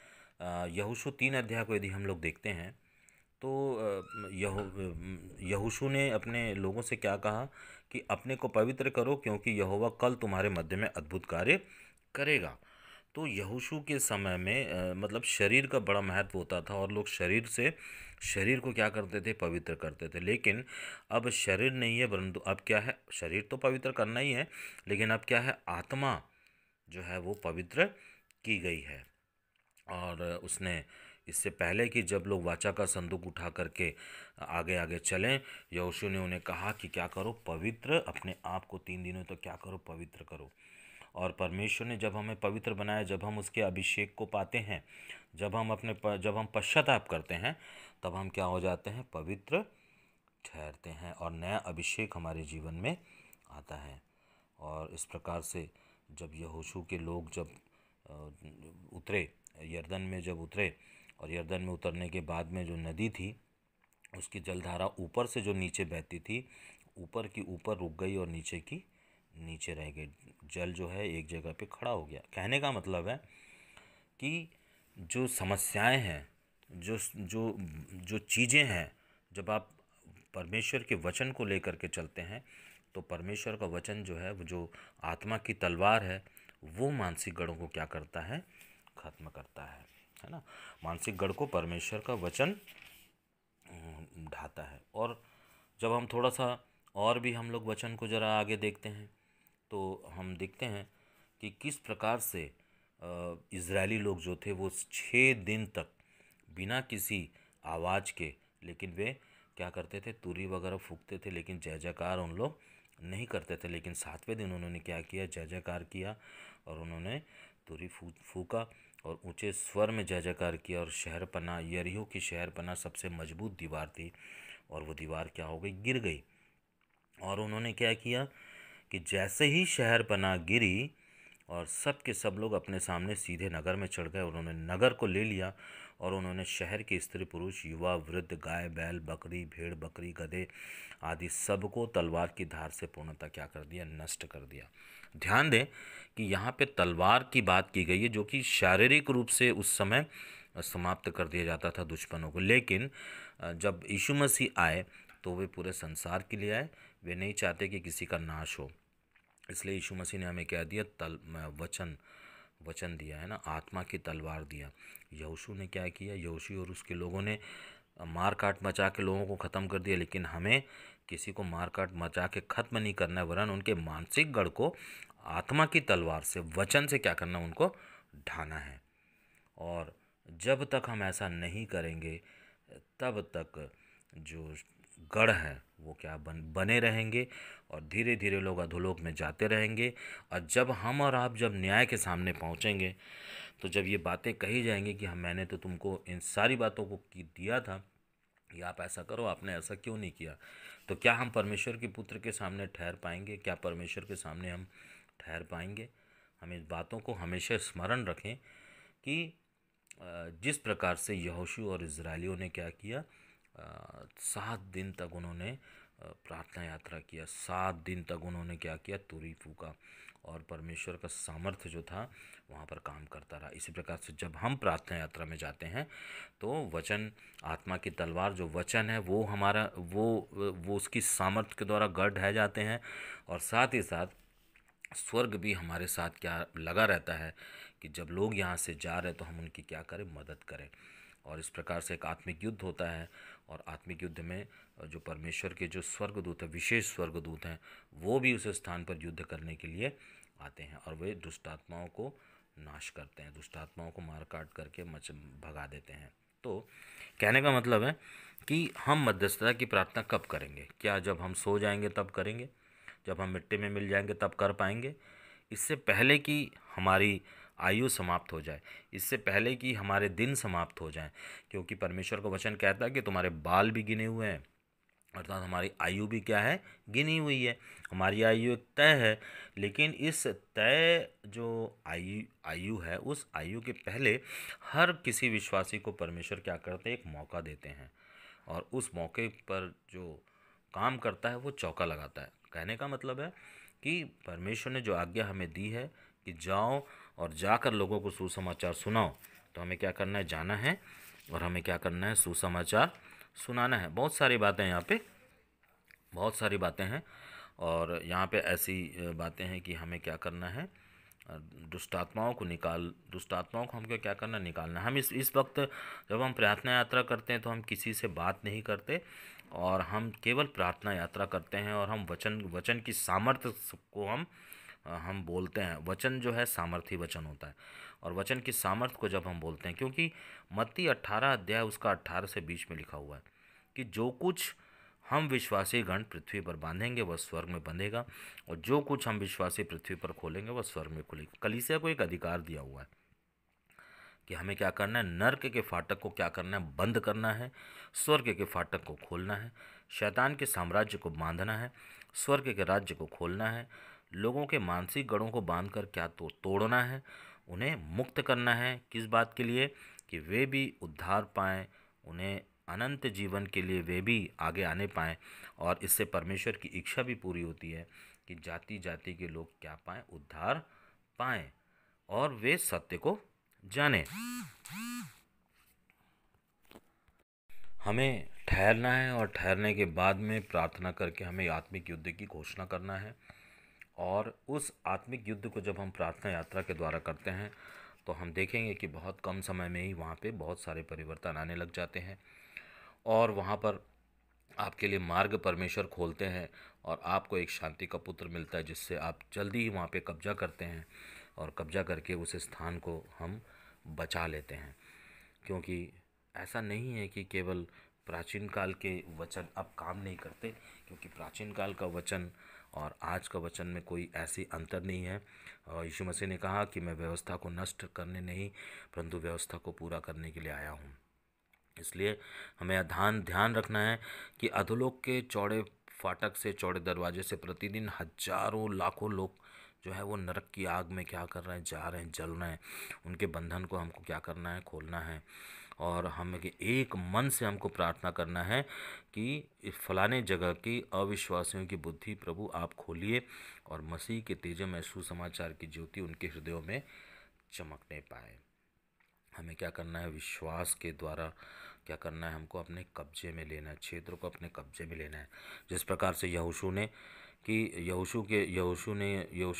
यहोशू 3 अध्याय को यदि हम लोग देखते हैं तो यहोशू ने अपने लोगों से क्या कहा कि अपने को पवित्र करो, क्योंकि यहोवा कल तुम्हारे मध्य में अद्भुत कार्य करेगा। तो यहोशू के समय में मतलब शरीर का बड़ा महत्व होता था, और लोग शरीर को क्या करते थे? पवित्र करते थे। लेकिन अब शरीर नहीं है, परंतु अब क्या है? शरीर तो पवित्र करना ही है, लेकिन अब क्या है? आत्मा जो है वो पवित्र की गई है। और उसने इससे पहले कि जब लोग वाचा का संदूक उठा करके आगे आगे चलें, यहोशू ने उन्हें कहा कि क्या करो? पवित्र अपने आप को 3 दिनों तक क्या करो? पवित्र करो। और परमेश्वर ने जब हमें पवित्र बनाया, जब हम उसके अभिषेक को पाते हैं, जब हम पश्चाताप करते हैं, तब हम क्या हो जाते हैं? पवित्र ठहरते हैं, और नया अभिषेक हमारे जीवन में आता है। और इस प्रकार से जब यहोशू के लोग जब उतरे, यरदन में जब उतरे, और यरदन में उतरने के बाद में जो नदी थी, उसकी जलधारा ऊपर से जो नीचे बहती थी, ऊपर की ऊपर रुक गई और नीचे की नीचे रह गई। जल जो है एक जगह पे खड़ा हो गया। कहने का मतलब है कि जो समस्याएं हैं, जो जो जो चीज़ें हैं, जब आप परमेश्वर के वचन को लेकर के चलते हैं, तो परमेश्वर का वचन जो है, वो जो आत्मा की तलवार है, वो मानसिक गढ़ों को क्या करता है? खत्म करता है ना। मानसिक गढ़ को परमेश्वर का वचन ढाता है। और जब हम थोड़ा सा और भी हम लोग वचन को ज़रा आगे देखते हैं, तो हम देखते हैं कि किस प्रकार से इज़राइली लोग जो थे वो 6 दिन तक बिना किसी आवाज़ के, लेकिन वे क्या करते थे? तुरी वगैरह फूंकते थे, लेकिन जय जयकार उन लोग नहीं करते थे। लेकिन 7वें दिन उन्होंने क्या किया? जय जयकार किया, और उन्होंने तुरी फूका और ऊंचे स्वर में जय जयकार किया। और शहरपनाह, यरीहो की शहरपनाह सबसे मजबूत दीवार थी, और वो दीवार क्या हो गई? गिर गई। और उन्होंने क्या किया कि जैसे ही शहरपनाह गिरी, और सब के सब लोग अपने सामने सीधे नगर में चढ़ गए। उन्होंने नगर को ले लिया, और उन्होंने शहर के स्त्री पुरुष, युवा वृद्ध, गाय बैल, बकरी भेड़ बकरी, गधे आदि सबको तलवार की धार से पूर्णतः क्या कर दिया? नष्ट कर दिया। ध्यान दें कि यहाँ पे तलवार की बात की गई है, जो कि शारीरिक रूप से उस समय समाप्त कर दिया जाता था दुश्मनों को। लेकिन जब यीशु मसीह आए, तो वे पूरे संसार के लिए आए। वे नहीं चाहते कि किसी का नाश हो, इसलिए यीशु मसीह ने हमें क्या दिया? वचन दिया है ना, आत्मा की तलवार दिया। यहोशू ने क्या किया? यहोशू और उसके लोगों ने मार काट मचा के लोगों को ख़त्म कर दिया। लेकिन हमें किसी को मार काट मचा के ख़त्म नहीं करना है, वरन उनके मानसिक गढ़ को आत्मा की तलवार से, वचन से क्या करना? उनको ढाना है। और जब तक हम ऐसा नहीं करेंगे, तब तक जो गढ़ है वो क्या बने रहेंगे, और धीरे धीरे लोग अधोलोक में जाते रहेंगे। और जब हम और आप जब न्याय के सामने पहुंचेंगे, तो जब ये बातें कही जाएंगी कि हम मैंने तो तुमको इन सारी बातों को दिया था कि आप ऐसा करो, आपने ऐसा क्यों नहीं किया, तो क्या हम परमेश्वर के पुत्र के सामने ठहर पाएंगे? क्या परमेश्वर के सामने हम ठहर पाएंगे? हम इस बातों को हमेशा स्मरण रखें कि जिस प्रकार से यहोशू और इज़राइलियों ने क्या किया, 7 दिन तक उन्होंने प्रार्थना यात्रा किया। 7 दिन तक उन्होंने क्या किया? तुरी फूका, और परमेश्वर का सामर्थ्य जो था वहाँ पर काम करता रहा। इसी प्रकार से जब हम प्रार्थना यात्रा में जाते हैं, तो वचन, आत्मा की तलवार जो वचन है, वो हमारा वो उसकी सामर्थ्य के द्वारा गढ़ ढह जाते हैं। और साथ ही साथ स्वर्ग भी हमारे साथ क्या लगा रहता है कि जब लोग यहाँ से जा रहे तो हम उनकी क्या करें? मदद करें। और इस प्रकार से एक आत्मिक युद्ध होता है। और आत्मिक युद्ध में जो परमेश्वर के जो स्वर्गदूत हैं, विशेष स्वर्गदूत हैं, वो भी उस स्थान पर युद्ध करने के लिए आते हैं और वे दुष्ट आत्माओं को नाश करते हैं, दुष्ट आत्माओं को मार काट करके भगा देते हैं। तो कहने का मतलब है कि हम मध्यस्थता की प्रार्थना कब करेंगे? क्या जब हम सो जाएंगे तब करेंगे? जब हम मिट्टी में मिल जाएंगे तब कर पाएंगे? इससे पहले कि हमारी आयु समाप्त हो जाए, इससे पहले कि हमारे दिन समाप्त हो जाएं, क्योंकि परमेश्वर का वचन कहता है कि तुम्हारे बाल भी गिने हुए हैं, अर्थात हमारी आयु भी क्या है? गिनी हुई है। हमारी आयु एक तय है, लेकिन इस तय जो आयु है, उस आयु के पहले हर किसी विश्वासी को परमेश्वर क्या करते हैं? एक मौका देते हैं, और उस मौके पर जो काम करता है वो चौका लगाता है। कहने का मतलब है कि परमेश्वर ने जो आज्ञा हमें दी है कि जाओ और जाकर लोगों को सुसमाचार सुनाओ, तो हमें क्या करना है? जाना है और हमें क्या करना है? सुसमाचार सुनाना है। बहुत सारी बातें यहाँ पे, बहुत सारी बातें हैं, और यहाँ पे ऐसी बातें हैं कि हमें क्या करना है? दुष्ट आत्माओं को हमको क्या करना? निकालना। हम इस वक्त जब हम प्रार्थना यात्रा करते हैं तो हम किसी से बात नहीं करते, और हम केवल प्रार्थना यात्रा करते हैं, और हम वचन की सामर्थ्य को हम बोलते हैं। वचन जो है सामर्थी वचन होता है, और वचन की सामर्थ्य को जब हम बोलते हैं, क्योंकि मत्ती 18 अध्याय उसका 18 से 20 में लिखा हुआ है कि जो कुछ हम विश्वासी गण पृथ्वी पर बांधेंगे वह स्वर्ग में बंधेगा, और जो कुछ हम विश्वासी पृथ्वी पर खोलेंगे वह स्वर्ग में खुलेगा। कलीसिया को एक अधिकार दिया हुआ है कि हमें क्या करना है? नर्क के फाटक को क्या करना है? बंद करना है। स्वर्ग के फाटक को खोलना है। शैतान के साम्राज्य को बांधना है, स्वर्ग के राज्य को खोलना है। लोगों के मानसिक गढ़ों को बांध कर क्या तोड़ना है? उन्हें मुक्त करना है। किस बात के लिए? कि वे भी उद्धार पाएँ, उन्हें अनंत जीवन के लिए वे भी आगे आने पाएँ। और इससे परमेश्वर की इच्छा भी पूरी होती है कि जाति जाति के लोग क्या पाएँ? उद्धार पाएँ, और वे सत्य को जाने। हमें ठहरना है, और ठहरने के बाद में प्रार्थना करके हमें आत्मिक युद्ध की घोषणा करना है। और उस आत्मिक युद्ध को जब हम प्रार्थना यात्रा के द्वारा करते हैं तो हम देखेंगे कि बहुत कम समय में ही वहाँ पे बहुत सारे परिवर्तन आने लग जाते हैं, और वहाँ पर आपके लिए मार्ग परमेश्वर खोलते हैं, और आपको एक शांति का पुत्र मिलता है, जिससे आप जल्दी ही वहाँ पे कब्जा करते हैं, और कब्जा करके उस स्थान को हम बचा लेते हैं। क्योंकि ऐसा नहीं है कि केवल प्राचीन काल के वचन अब काम नहीं करते, क्योंकि प्राचीन काल का वचन और आज का वचन में कोई ऐसी अंतर नहीं है। और यीशु मसीह ने कहा कि मैं व्यवस्था को नष्ट करने नहीं, परंतु व्यवस्था को पूरा करने के लिए आया हूँ। इसलिए हमें ध्यान रखना है कि अधोलोक के चौड़े फाटक से, चौड़े दरवाजे से प्रतिदिन हजारों लाखों लोग जो है वो नरक की आग में क्या कर रहे हैं? जा रहे हैं, जल रहे हैं। उनके बंधन को हमको क्या करना है? खोलना है। और हमें एक मन से हमको प्रार्थना करना है कि इस फलाने जगह की अविश्वासियों की बुद्धि प्रभु आप खोलिए, और मसीह के तेजमय सुसमाचार की ज्योति उनके हृदयों में चमकने पाए। हमें क्या करना है? विश्वास के द्वारा क्या करना है? हमको अपने कब्जे में लेना है, क्षेत्र को अपने कब्जे में लेना है। जिस प्रकार से यहोशू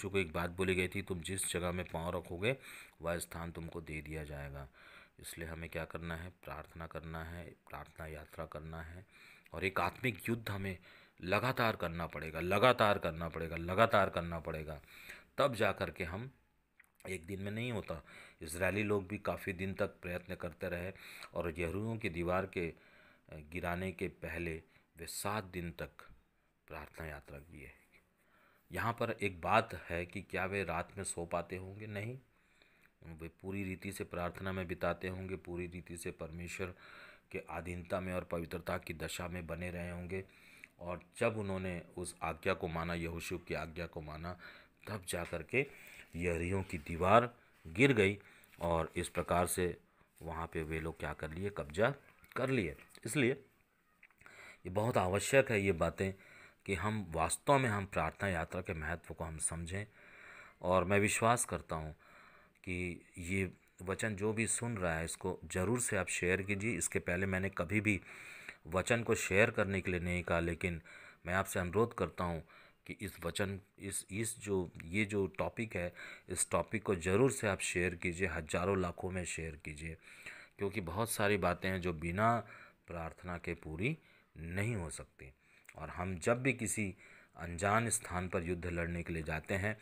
को एक बात बोली गई थी, तुम जिस जगह में पाँव रखोगे वह स्थान तुमको दे दिया जाएगा। इसलिए हमें क्या करना है? प्रार्थना करना है, प्रार्थना यात्रा करना है, और एक आत्मिक युद्ध हमें लगातार करना पड़ेगा, लगातार करना पड़ेगा, लगातार करना पड़ेगा। तब जा कर के हम, एक दिन में नहीं होता। इजरायली लोग भी काफ़ी दिन तक प्रयत्न करते रहे, और यरीहो की दीवार के गिराने के पहले वे 7 दिन तक प्रार्थना यात्रा किए। यहाँ पर एक बात है कि क्या वे रात में सो पाते होंगे? नहीं, वे पूरी रीति से प्रार्थना में बिताते होंगे, पूरी रीति से परमेश्वर के अधीनता में और पवित्रता की दशा में बने रहे होंगे। और जब उन्होंने उस आज्ञा को माना, यहोशू की आज्ञा को माना, तब जा कर के यरीहो की दीवार गिर गई, और इस प्रकार से वहाँ पे वे लोग क्या कर लिए? कब्जा कर लिए। इसलिए ये बहुत आवश्यक है ये बातें कि हम वास्तव में हम प्रार्थना यात्रा के महत्व को हम समझें। और मैं विश्वास करता हूँ कि ये वचन जो भी सुन रहा है इसको ज़रूर से आप शेयर कीजिए। इसके पहले मैंने कभी भी वचन को शेयर करने के लिए नहीं कहा, लेकिन मैं आपसे अनुरोध करता हूँ कि इस वचन इस जो ये जो टॉपिक है, इस टॉपिक को ज़रूर से आप शेयर कीजिए, हज़ारों लाखों में शेयर कीजिए। क्योंकि बहुत सारी बातें हैं जो बिना प्रार्थना के पूरी नहीं हो सकती। और हम जब भी किसी अनजान स्थान पर युद्ध लड़ने के लिए जाते हैं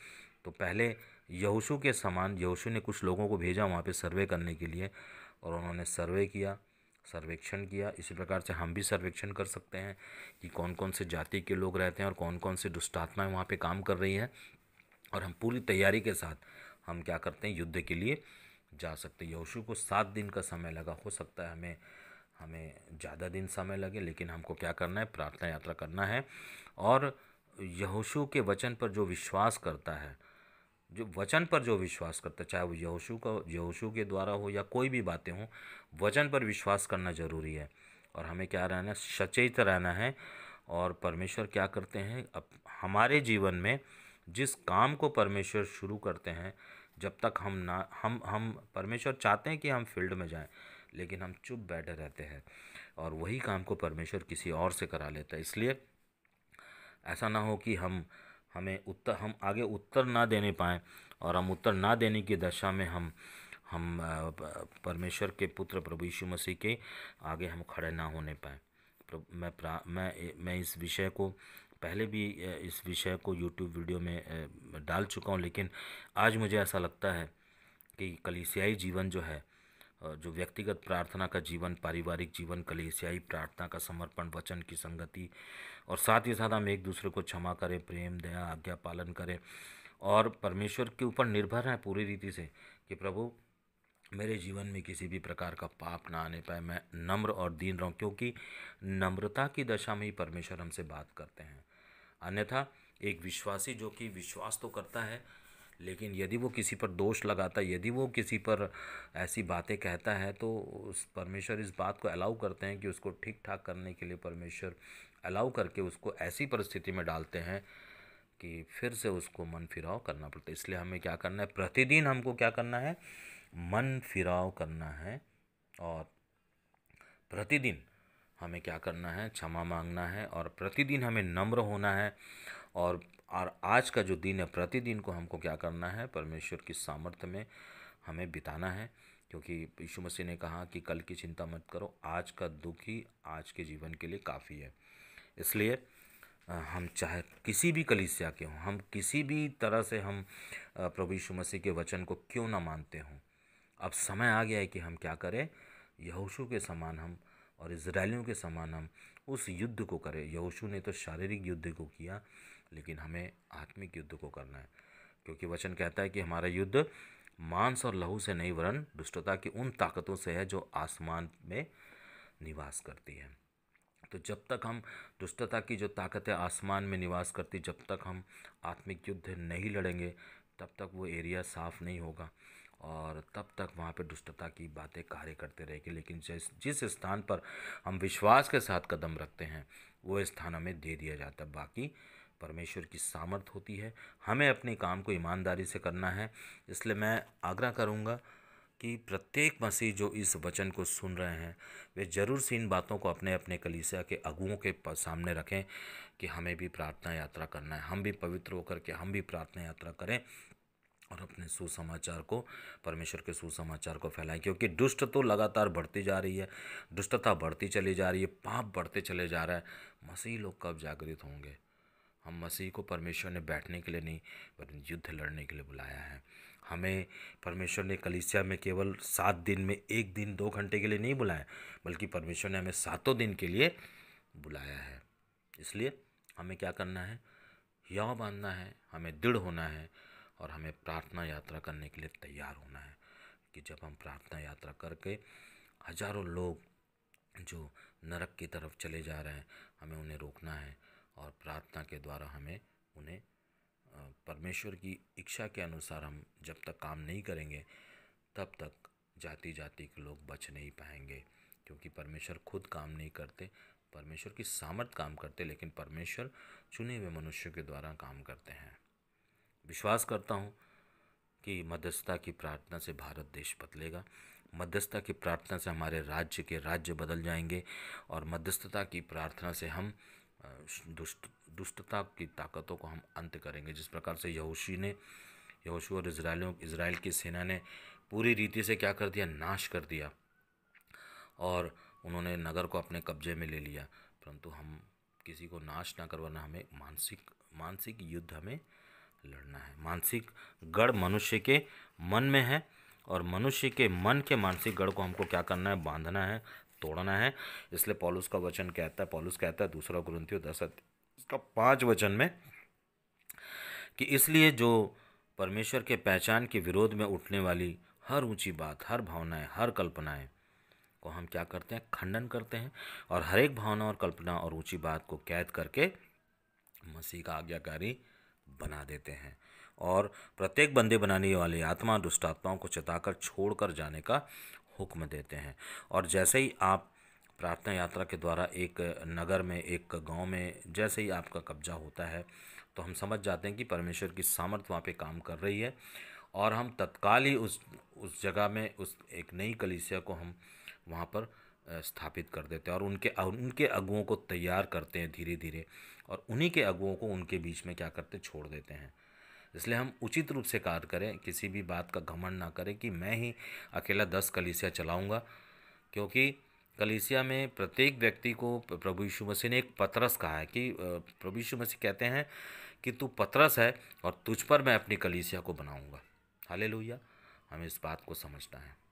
तो पहले यहोशू के समान यहोशू ने कुछ लोगों को भेजा वहाँ पे सर्वे करने के लिए, और उन्होंने सर्वे किया, सर्वेक्षण किया। इसी प्रकार से हम भी सर्वेक्षण कर सकते हैं कि कौन कौन से जाति के लोग रहते हैं और कौन कौन से दुष्ट आत्माएं वहाँ पे काम कर रही हैं, और हम पूरी तैयारी के साथ हम क्या करते हैं, युद्ध के लिए जा सकते हैं। यहोशू को 7 दिन का समय लगा। हो सकता है हमें हमें ज़्यादा दिन समय लगे, लेकिन हमको क्या करना है, प्रार्थना यात्रा करना है। और यहोशू के वचन पर जो विश्वास करता है, जो वचन पर जो विश्वास करता है, चाहे वो यहोशू के द्वारा हो या कोई भी बातें हों, वचन पर विश्वास करना ज़रूरी है। और हमें क्या रहना है, सचेत रहना है। और परमेश्वर क्या करते हैं, अब हमारे जीवन में जिस काम को परमेश्वर शुरू करते हैं, जब तक हम ना हम परमेश्वर चाहते हैं कि हम फील्ड में जाएं, लेकिन हम चुप बैठे रहते हैं और वही काम को परमेश्वर किसी और से करा लेता है। इसलिए ऐसा ना हो कि हम आगे उत्तर ना देने पाएँ, और हम उत्तर ना देने की दशा में हम परमेश्वर के पुत्र प्रभु यीशु मसीह के आगे हम खड़े ना होने पाएँ। मैं इस विषय को पहले भी इस विषय को यूट्यूब वीडियो में डाल चुका हूँ, लेकिन आज मुझे ऐसा लगता है कि कलीसियाई जीवन जो है, जो व्यक्तिगत प्रार्थना का जीवन, पारिवारिक जीवन, कलीसियाई प्रार्थना का समर्पण, वचन की संगति, और साथ ही साथ हम एक दूसरे को क्षमा करें, प्रेम, दया, आज्ञा पालन करें, और परमेश्वर के ऊपर निर्भर हैं पूरी रीति से कि प्रभु मेरे जीवन में किसी भी प्रकार का पाप ना आने पाए, मैं नम्र और दीन रहूं, क्योंकि नम्रता की दशा में ही परमेश्वर हमसे बात करते हैं। अन्यथा एक विश्वासी जो कि विश्वास तो करता है, लेकिन यदि वो किसी पर दोष लगाता है, यदि वो किसी पर ऐसी बातें कहता है, तो उस परमेश्वर इस बात को अलाउ करते हैं कि उसको ठीक ठाक करने के लिए परमेश्वर अलाउ करके उसको ऐसी परिस्थिति में डालते हैं कि फिर से उसको मन फिराव करना पड़ता है। इसलिए हमें क्या करना है, प्रतिदिन हमको क्या करना है, मन फिराव करना है, और प्रतिदिन हमें क्या करना है, क्षमा मांगना है, और प्रतिदिन हमें नम्र होना है। और आज का जो दिन है, प्रतिदिन को हमको क्या करना है, परमेश्वर की सामर्थ्य में हमें बिताना है, क्योंकि यीशु मसीह ने कहा कि कल की चिंता मत करो, आज का दुख ही आज के जीवन के लिए काफ़ी है। इसलिए हम चाहे किसी भी कलीसिया के हों, हम किसी भी तरह से हम प्रभु यीशु मसीह के वचन को क्यों ना मानते हों, अब समय आ गया है कि हम क्या करें, यहोशू के समान हम और इजरायलियों के समान हम उस युद्ध को करें। यहोशू ने तो शारीरिक युद्ध को किया, लेकिन हमें आत्मिक युद्ध को करना है, क्योंकि वचन कहता है कि हमारा युद्ध मांस और लहू से नहीं, वरन दुष्टता की उन ताकतों से है जो आसमान में निवास करती है। तो जब तक हम दुष्टता की जो ताकतें आसमान में निवास करती, जब तक हम आत्मिक युद्ध नहीं लड़ेंगे, तब तक वो एरिया साफ नहीं होगा, और तब तक वहाँ पे दुष्टता की बातें कार्य करते रहेगी। लेकिन जिस स्थान पर हम विश्वास के साथ कदम रखते हैं, वो स्थान हमें दे दिया जाता है। बाकी परमेश्वर की सामर्थ होती है, हमें अपने काम को ईमानदारी से करना है। इसलिए मैं आग्रह करूँगा कि प्रत्येक मसीह जो इस वचन को सुन रहे हैं, वे ज़रूर से इन बातों को अपने अपने कलीसिया के अगुओं के सामने रखें कि हमें भी प्रार्थना यात्रा करना है, हम भी पवित्र होकर के हम भी प्रार्थना यात्रा करें, और अपने सुसमाचार को, परमेश्वर के सुसमाचार को फैलाएं। क्योंकि दुष्ट तो लगातार बढ़ती जा रही है, दुष्टता बढ़ती चली जा रही है, पाप बढ़ते चले जा रहा है। मसीह लोग कब जागृत होंगे? हम मसीह को परमेश्वर ने बैठने के लिए नहीं, पर युद्ध लड़ने के लिए बुलाया है। हमें परमेश्वर ने कलीसिया में केवल 7 दिन में 1 दिन 2 घंटे के लिए नहीं बुलाया, बल्कि परमेश्वर ने हमें 7 दिन के लिए बुलाया है। इसलिए हमें क्या करना है, हियाव बांधना है, हमें दृढ़ होना है, और हमें प्रार्थना यात्रा करने के लिए तैयार होना है कि जब हम प्रार्थना यात्रा करके हजारों लोग जो नरक की तरफ चले जा रहे हैं, हमें उन्हें रोकना है, और प्रार्थना के द्वारा हमें उन्हें परमेश्वर की इच्छा के अनुसार हम जब तक काम नहीं करेंगे, तब तक जाति जाति के लोग बच नहीं पाएंगे। क्योंकि परमेश्वर खुद काम नहीं करते, परमेश्वर की सामर्थ काम करते, लेकिन परमेश्वर चुने हुए मनुष्यों के द्वारा काम करते हैं। विश्वास करता हूँ कि मध्यस्थता की प्रार्थना से भारत देश बदलेगा, मध्यस्थता की प्रार्थना से हमारे राज्य के राज्य बदल जाएंगे, और मध्यस्थता की प्रार्थना से हम दुष्टता की ताकतों को हम अंत करेंगे। जिस प्रकार से यहोशू और इज़राइल की सेना ने पूरी रीति से क्या कर दिया, नाश कर दिया और उन्होंने नगर को अपने कब्जे में ले लिया। परंतु हम किसी को नाश ना करवाना, हमें मानसिक मानसिक युद्ध हमें लड़ना है। मानसिक गढ़ मनुष्य के मन में है और मनुष्य के मन के मानसिक गढ़ को हमको क्या करना है, बांधना है, तोड़ना है। इसलिए पौलुस का वचन कहता है, पौलुस कहता है दूसरा कुरिन्थियों 10 इसका 5 वचन में कि इसलिए जो परमेश्वर के पहचान के विरोध में उठने वाली हर ऊंची बात, हर भावनाएं, हर कल्पनाएं को हम क्या करते हैं, खंडन करते हैं और हर एक भावना और कल्पना और ऊंची बात को कैद करके मसीह का आज्ञाकारी बना देते हैं और प्रत्येक बंदे बनाने वाली आत्मा दुष्ट आत्माओं को चिताकर छोड़कर जाने का हुक्म देते हैं। और जैसे ही आप प्रार्थना यात्रा के द्वारा एक नगर में, एक गांव में जैसे ही आपका कब्जा होता है तो हम समझ जाते हैं कि परमेश्वर की सामर्थ वहाँ पे काम कर रही है और हम तत्काल ही उस जगह में उस एक नई कलीसिया को हम वहाँ पर स्थापित कर देते हैं और उनके अगुओं को तैयार करते हैं धीरे धीरे और उन्हीं के अगुओं को उनके बीच में क्या करते, छोड़ देते हैं। इसलिए हम उचित रूप से कार्य करें, किसी भी बात का घमंड ना करें कि मैं ही अकेला 10 कलीसिया चलाऊंगा, क्योंकि कलीसिया में प्रत्येक व्यक्ति को प्रभु यीशु मसीह ने एक पतरस कहा है कि प्रभु यीशु मसीह कहते हैं कि तू पतरस है और तुझ पर मैं अपनी कलीसिया को बनाऊंगा। हालेलुया। हमें इस बात को समझना है।